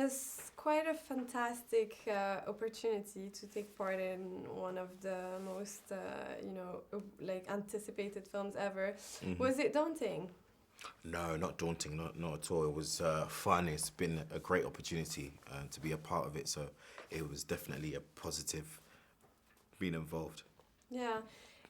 was quite a fantastic opportunity to take part in one of the most, like anticipated films ever. Was it daunting? No, not daunting, not at all. It was fun. It's been a great opportunity to be a part of it. So it was definitely a positive being involved. Yeah.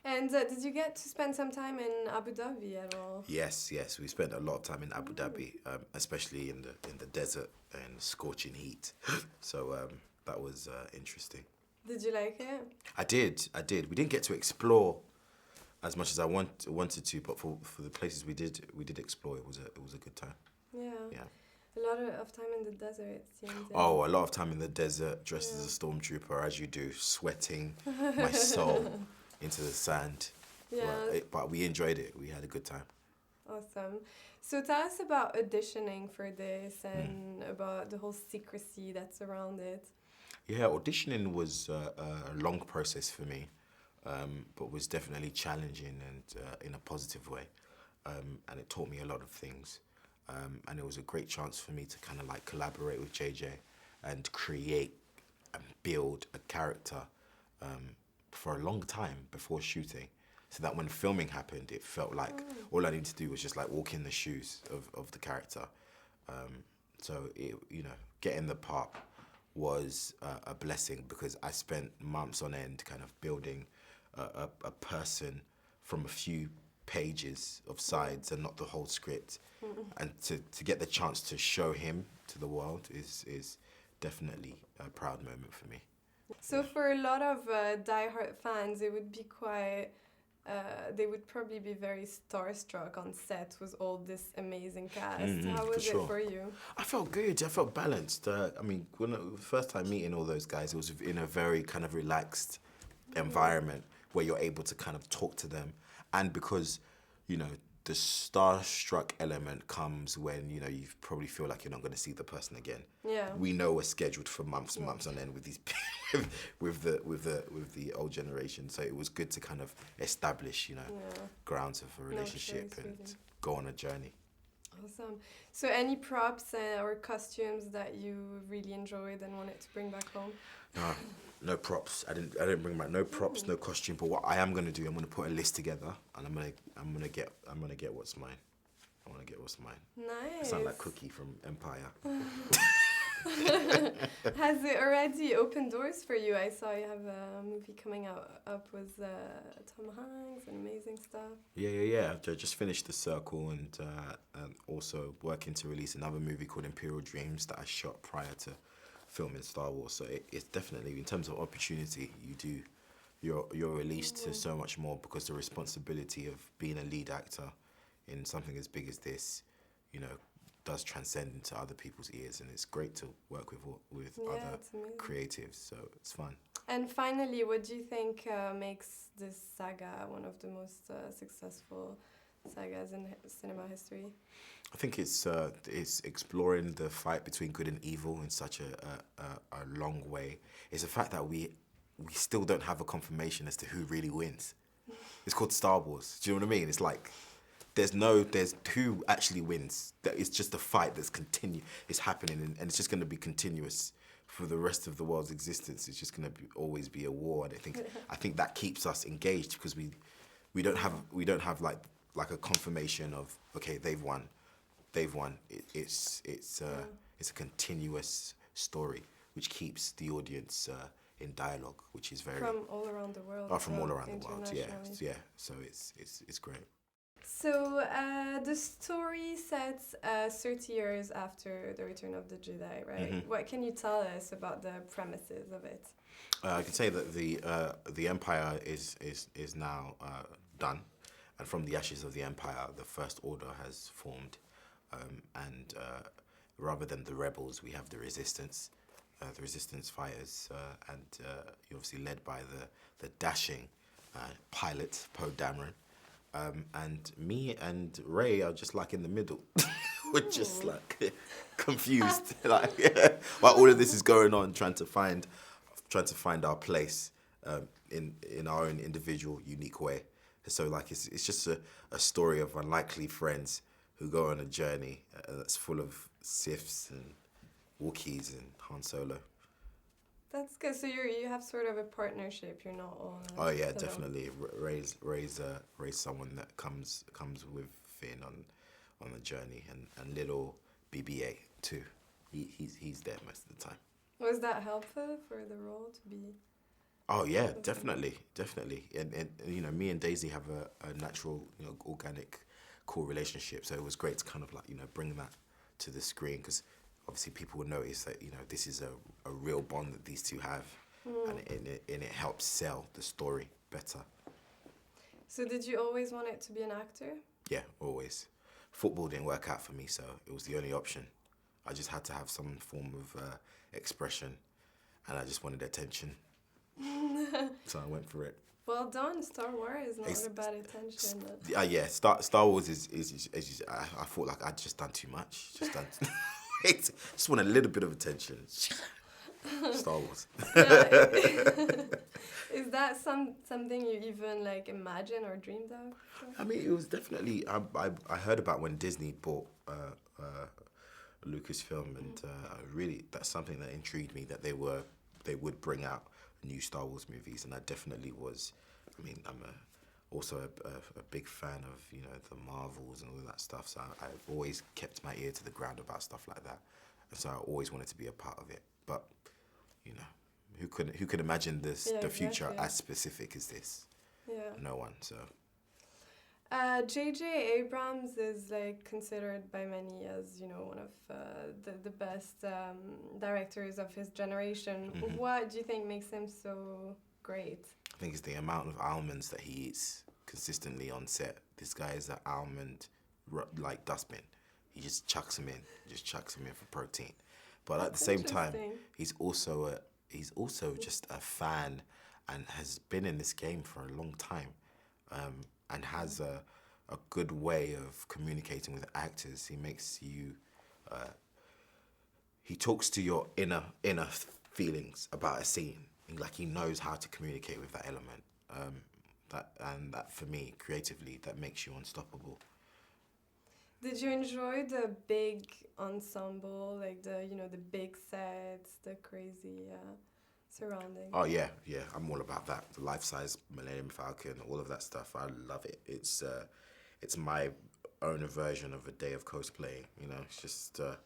And did you get to spend some time in Abu Dhabi at all? Yes, yes. We spent a lot of time in Abu Dhabi, especially in the desert and scorching heat. So that was interesting. Did you like it? I did. We didn't get to explore as much as I wanted to, but for the places we did explore. It was a good time. Yeah. Yeah. A lot of time in the desert, it seems. Oh, a lot of time in the desert, dressed as a stormtrooper, as you do, sweating my soul into the sand. Yeah. But we enjoyed it. We had a good time. Awesome. So tell us about auditioning for this and about the whole secrecy that's around it. Yeah, auditioning was a long process for me, but was definitely challenging and in a positive way. And it taught me a lot of things. And it was a great chance for me to kind of like collaborate with JJ and create and build a character for a long time before shooting. So that when filming happened, it felt like all I needed to do was just like walk in the shoes of the character. So, getting the part was a blessing because I spent months on end kind of building a person from a few pages of sides and not the whole script. And to get the chance to show him to the world is definitely a proud moment for me. So for a lot of diehard fans, it would be quite... they would probably be very starstruck on set with all this amazing cast. How was it for you? I felt good. I felt balanced. When the first time meeting all those guys, it was in a very kind of relaxed environment where you're able to kind of talk to them. And because, the starstruck element comes when, you probably feel like you're not going to see the person again. Yeah. We know we're scheduled for months and months on end with these with the old generation. So it was good to kind of establish, grounds of a relationship and go on a journey. Awesome. So any props or costumes that you really enjoyed and wanted to bring back home? No props. I didn't bring back no props, no costume. But what I am gonna do, I'm gonna put a list together, and I'm gonna get what's mine. I wanna get what's mine. Nice. I sound like Cookie from Empire. Has it already opened doors for you? I saw you have a movie coming up with Tom Hanks and amazing stuff. Yeah. I just finished The Circle and also working to release another movie called Imperial Dreams that I shot prior to filming Star Wars. So it's definitely, in terms of opportunity, you're released to so much more because the responsibility of being a lead actor in something as big as this, does transcend into other people's ears, and it's great to work with other creatives. So it's fun. And finally, what do you think makes this saga one of the most successful sagas in cinema history? I think it's exploring the fight between good and evil in such a long way. It's the fact that we still don't have a confirmation as to who really wins. It's called Star Wars. Do you know what I mean? It's like there's who actually wins. It's just a fight that's it's happening, and it's just going to be continuous for the rest of the world's existence. It's just going to always be a war, and I think that keeps us engaged because we don't have like a confirmation of, okay, they've won. It's a continuous story which keeps the audience in dialogue, which is very from all around the world. From all around the world, yeah. So it's great. So the story sets 30 years after the Return of the Jedi, right? Mm-hmm. What can you tell us about the premises of it? I can say that the Empire is now done, and from the ashes of the Empire, the First Order has formed, and rather than the rebels, we have the Resistance fighters, and you're obviously led by the dashing pilot Poe Dameron. And me and Ray are just like in the middle. We're just like confused, while all of this is going on, trying to find our place in our own individual, unique way. So it's just a story of unlikely friends who go on a journey that's full of Siths and Wookiees and Han Solo. That's good. So you have sort of a partnership. You're not all. Oh yeah, solo. definitely. Raise someone that comes with Finn on the journey, and little BB-8 too. He's there most of the time. Was that helpful for the role to be? Oh yeah, definitely. And you know, me and Daisy have a natural, you know, organic, cool relationship. So it was great to kind of like, you know, bring that to the screen, because obviously people will notice that, you know, this is a real bond that these two have, and it helps sell the story better. So did you always want it to be an actor? Yeah, always. Football didn't work out for me, so it was the only option. I just had to have some form of expression, and I just wanted attention. So I went for it. Well done, Star Wars is not about attention. Yeah, Star Wars is I thought like I'd just done too much. Just want a little bit of attention. Star Wars. Is that something you even like imagined or dreamed of? I mean, it was definitely I heard about when Disney bought Lucasfilm, and really that's something that intrigued me, that they would bring out new Star Wars movies, and I definitely was. I mean, I'm also a big fan of, you know, the Marvels and all of that stuff, so I've always kept my ear to the ground about stuff like that, and so I always wanted to be a part of it. But you know, who could imagine the future as specific as this? Yeah. No one. So. J.J. Abrams is like considered by many as, you know, one of the best directors of his generation. Mm-hmm. What do you think makes him so great? I think it's the amount of almonds that he eats consistently on set. This guy is an almond like dustbin. He just chucks them in for protein. But at the same time, he's also just a fan, and has been in this game for a long time. And has a good way of communicating with actors. He makes you, he talks to your inner feelings about a scene. Like, he knows how to communicate with that element. That for me, creatively, that makes you unstoppable. Did you enjoy the big ensemble, like the big sets, the crazy surroundings? Oh yeah, I'm all about that. The life-size Millennium Falcon, all of that stuff. I love it. It's my own version of a day of cosplaying. You know, it's just a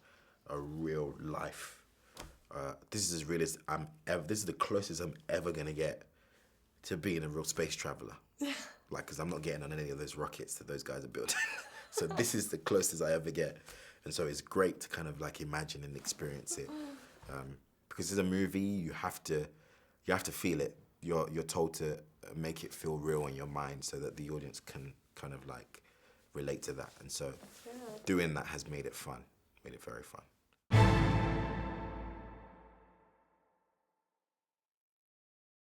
real life. This is as real as I'm ever. This is the closest I'm ever gonna get to being a real space traveler. Like, because I'm not getting on any of those rockets that those guys are building. So this is the closest I ever get, and so it's great to kind of like imagine and experience it. Because it's a movie, you have to feel it. You're told to make it feel real in your mind, so that the audience can kind of like relate to that. And so doing that has made it fun, made it very fun.